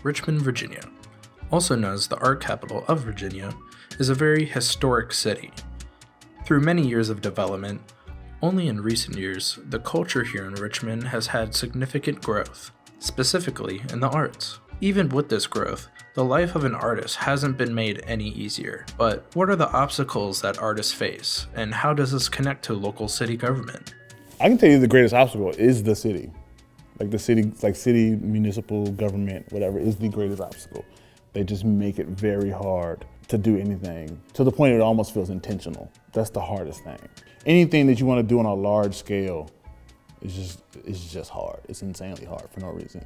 Richmond, Virginia, also known as the art capital of Virginia, is a very historic city. Through many years of development, only in recent years, the culture here in Richmond has had significant growth, specifically in the arts. Even with this growth, the life of an artist hasn't been made any easier. But what are the obstacles that artists face, and how does this connect to local city government? I can tell you the greatest obstacle is the city. City, municipal government, whatever, is the greatest obstacle. They just make it very hard to do anything, to the point it almost feels intentional. That's the hardest thing. Anything that you want to do on a large scale is just hard. It's insanely hard for no reason.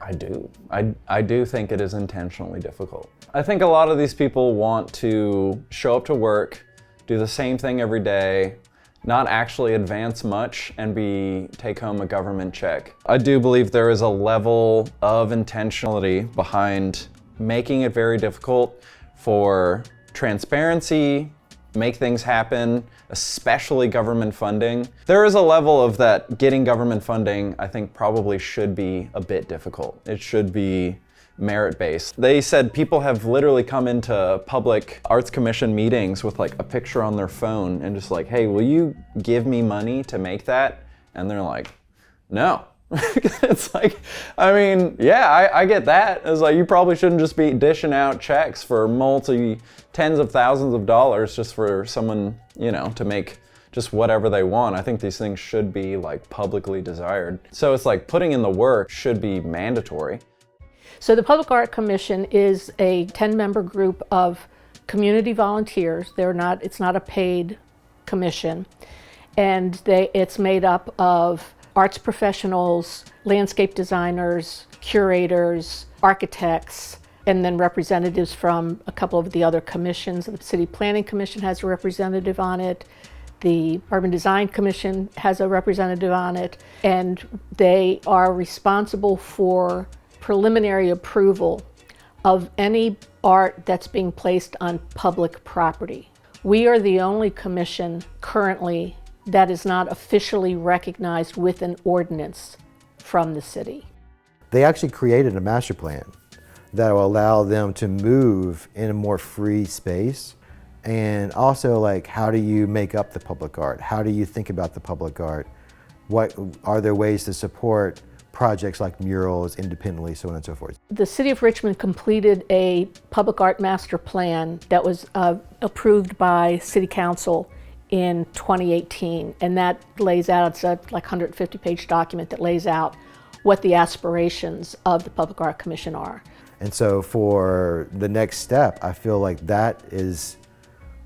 I do think it is intentionally difficult. I think a lot of these people want to show up to work, do the same thing every day, not actually advance much, and take home a government check. I do believe there is a level of intentionality behind making it very difficult for transparency, make things happen, especially government funding. There is a level of that getting government funding, I think probably should be a bit difficult. It should be merit-based. They said people have literally come into public arts commission meetings with like a picture on their phone and just like, hey, will you give me money to make that? And they're like, no. It's like, I mean, yeah, I get that. It's like, you probably shouldn't just be dishing out checks for tens of thousands of dollars just for someone, to make just whatever they want. I think these things should be like publicly desired. So it's like putting in the work should be mandatory. So the Public Art Commission is a 10-member group of community volunteers. It's not a paid commission. And it's made up of arts professionals, landscape designers, curators, architects, and then representatives from a couple of the other commissions. The City Planning Commission has a representative on it. The Urban Design Commission has a representative on it. And they are responsible for preliminary approval of any art that's being placed on public property. We are the only commission currently that is not officially recognized with an ordinance from the city. They actually created a master plan that will allow them to move in a more free space. And also, like, how do you make up the public art? How do you think about the public art? What are there ways to support projects like murals independently, so on and so forth? The City of Richmond completed a public art master plan that was approved by City Council in 2018, and that lays out, it's a 150-page document that lays out what the aspirations of the Public Art Commission are. And so for the next step, I feel like that is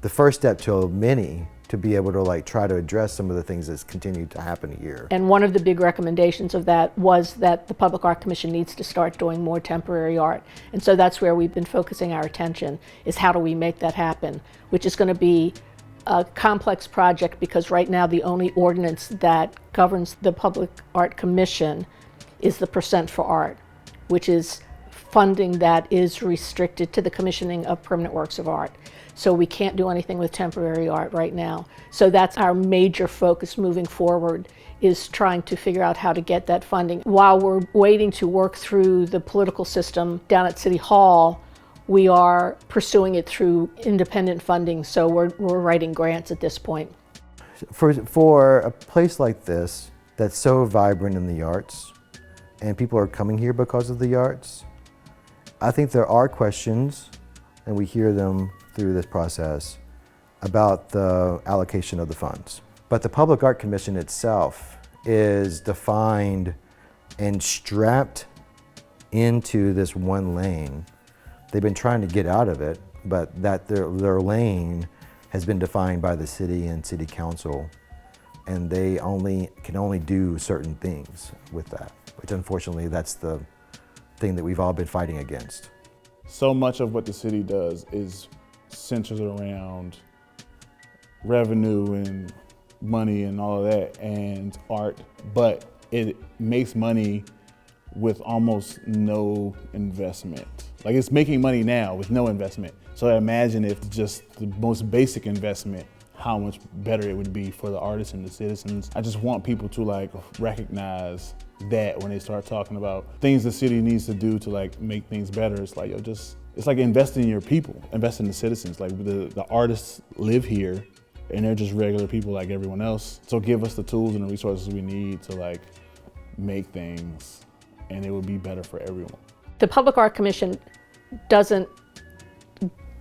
the first step to many to be able to try to address some of the things that's continued to happen here. And one of the big recommendations of that was that the Public Art Commission needs to start doing more temporary art. And so that's where we've been focusing our attention, is how do we make that happen, which is going to be a complex project because right now the only ordinance that governs the Public Art Commission is the percent for art, which is funding that is restricted to the commissioning of permanent works of art. So we can't do anything with temporary art right now. So that's our major focus moving forward, is trying to figure out how to get that funding. While we're waiting to work through the political system down at City Hall, we are pursuing it through independent funding, so we're writing grants at this point. For a place like this that's so vibrant in the arts, and people are coming here because of the arts, I think there are questions, and we hear them through this process, about the allocation of the funds. But the Public Art Commission itself is defined and strapped into this one lane. They've been trying to get out of it, but that their lane has been defined by the city and city council, and they can only do certain things with that, which unfortunately that's the thing that we've all been fighting against. So much of what the city does is centers around revenue and money and all of that and art, but it makes money with almost no investment. Like, it's making money now with no investment. So imagine if just the most basic investment, how much better it would be for the artists and the citizens. I just want people to like recognize that when they start talking about things the city needs to do to like make things better. It's like, it's like invest in your people, invest in the citizens. Like the artists live here and they're just regular people like everyone else. So give us the tools and the resources we need to like make things, and it will be better for everyone. The Public Art Commission doesn't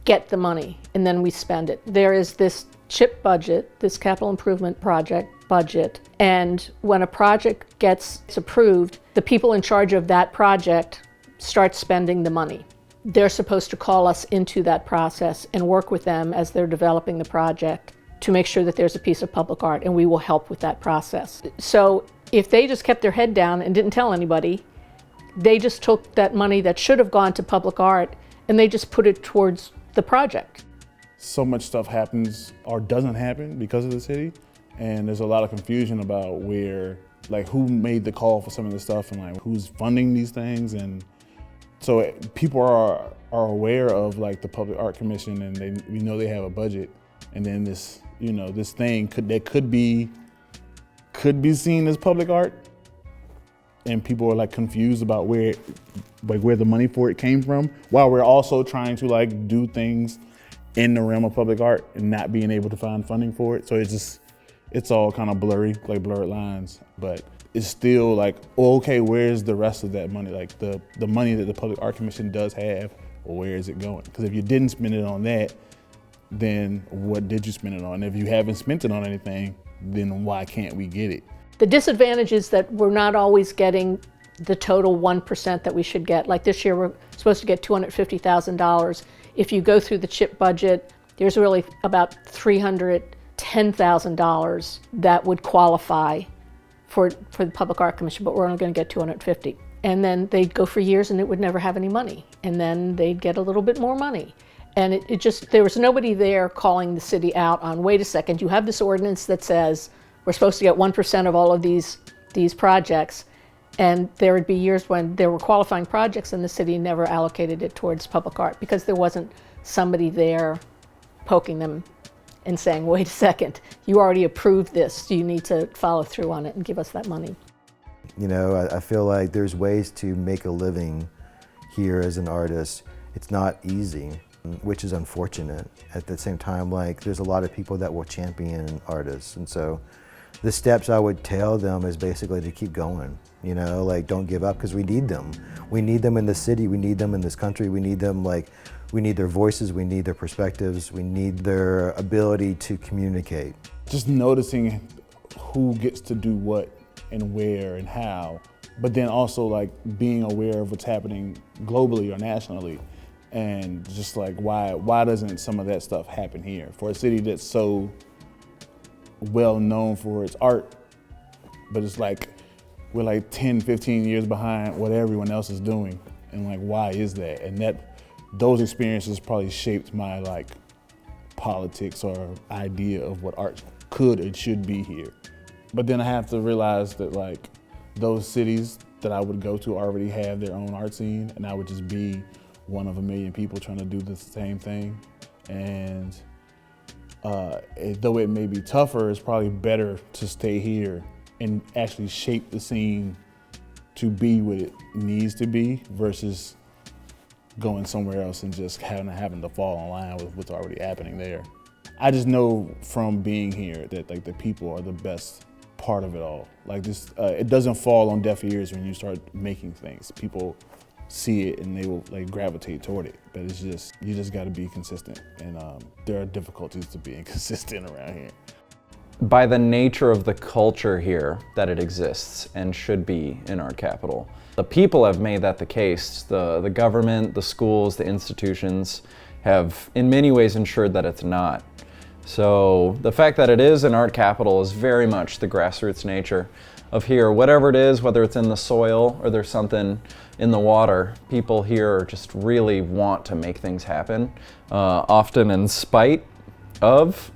get the money and then we spend it. There is this CHIP budget, this capital improvement project budget, and when a project gets approved, the people in charge of that project start spending the money. They're supposed to call us into that process and work with them as they're developing the project to make sure that there's a piece of public art, and we will help with that process. So if they just kept their head down and didn't tell anybody, they just took that money that should have gone to public art and they just put it towards the project. So much stuff happens or doesn't happen because of the city, and there's a lot of confusion about where, like, who made the call for some of this stuff and like who's funding these things. And so people are aware of like the Public Art Commission, and we know they have a budget, and then this, you know, this thing that could be seen as public art, and people are like confused about where the money for it came from, while we're also trying to like do things in the realm of public art and not being able to find funding for it. So it's all kind of blurry, like blurred lines, but it's still like, okay, where's the rest of that money? Like the money that the Public Art Commission does have, where is it going? Because if you didn't spend it on that, then what did you spend it on? If you haven't spent it on anything, then why can't we get it? The disadvantage is that we're not always getting the total 1% that we should get. Like this year, we're supposed to get $250,000. If you go through the CHIP budget, there's really about $310,000 that would qualify for the Public Art Commission, but we're only going to get $250,000. And then they'd go for years and it would never have any money. And then they'd get a little bit more money. And it just, there was nobody there calling the city out on, wait a second, you have this ordinance that says we're supposed to get 1% of all of these projects. And there would be years when there were qualifying projects and the city never allocated it towards public art because there wasn't somebody there poking them and saying, wait a second, you already approved this, you need to follow through on it and give us that money. You know, I feel like there's ways to make a living here as an artist. It's not easy, which is unfortunate. At the same time, like, there's a lot of people that will champion artists. And so the steps I would tell them is basically to keep going. You know, like, don't give up, because we need them. We need them in the city, we need them in this country, we need them, like, we need their voices, we need their perspectives, we need their ability to communicate. Just noticing who gets to do what and where and how, but then also like being aware of what's happening globally or nationally, and just like why doesn't some of that stuff happen here for a city that's so well known for its art, but it's like we're like 10, 15 years behind what everyone else is doing, and like why is that? And those experiences probably shaped my like politics or idea of what art could and should be here. But then I have to realize that like those cities that I would go to already have their own art scene, and I would just be one of a million people trying to do the same thing. And though it may be tougher, it's probably better to stay here and actually shape the scene to be what it needs to be versus going somewhere else and just having to fall in line with what's already happening there. I just know from being here that like the people are the best part of it all. Like this, it doesn't fall on deaf ears when you start making things. People see it and they will like gravitate toward it. But it's just, you just got to be consistent, and there are difficulties to being consistent around here. By the nature of the culture here, that it exists and should be in our capital. The people have made that the case. The government, the schools, the institutions have in many ways ensured that it's not. So the fact that it is an art capital is very much the grassroots nature of here. Whatever it is, whether it's in the soil or there's something in the water, people here just really want to make things happen, often in spite of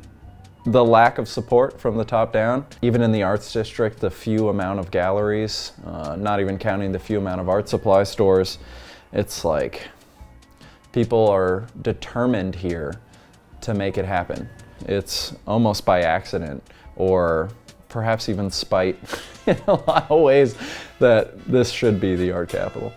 the lack of support from the top down. Even in the arts district, the few amount of galleries, not even counting the few amount of art supply stores, it's like people are determined here to make it happen. It's almost by accident, or perhaps even spite in a lot of ways, that this should be the art capital.